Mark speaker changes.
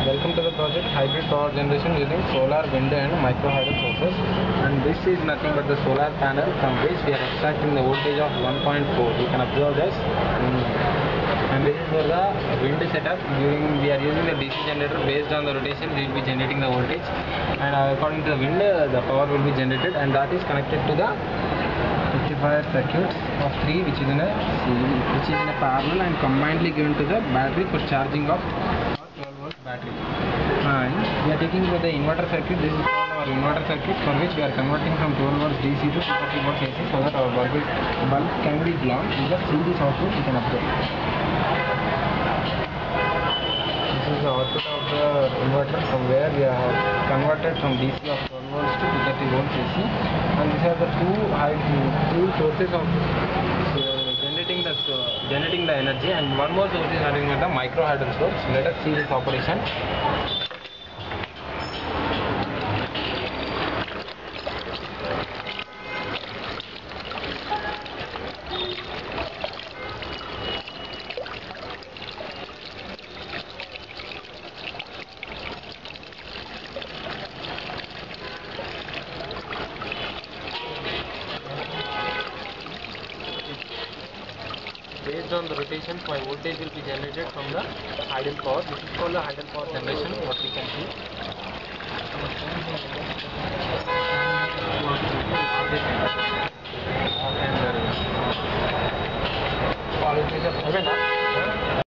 Speaker 1: Welcome to the project Hybrid Power Generation using solar, wind and microhydro sources. And this is nothing but the solar panel from which we are extracting the voltage of 1.4. You can observe this. And this is for the wind setup. We are using the DC generator. Based on the rotation, we will be generating the voltage. And according to the wind, the power will be generated, and that is connected to the rectifier circuits of 3, which is in a parallel and combinedly given to the battery for charging of 12 volt battery. And we are taking for the inverter circuit. This is called our inverter circuit, for which we are converting from 12 volts DC to 230 volts AC, so that our bulb can be blown. You just see this output, you can observe. This is the output of the inverter, from where we have converted from DC of 12 volts to 230 volts AC. And these are the two sources of generating the energy, and one more source is having the microhydro source. Let us see this operation. Based on the rotations, my voltage will be generated from the idle power. This is called the idle power generation, what we can see.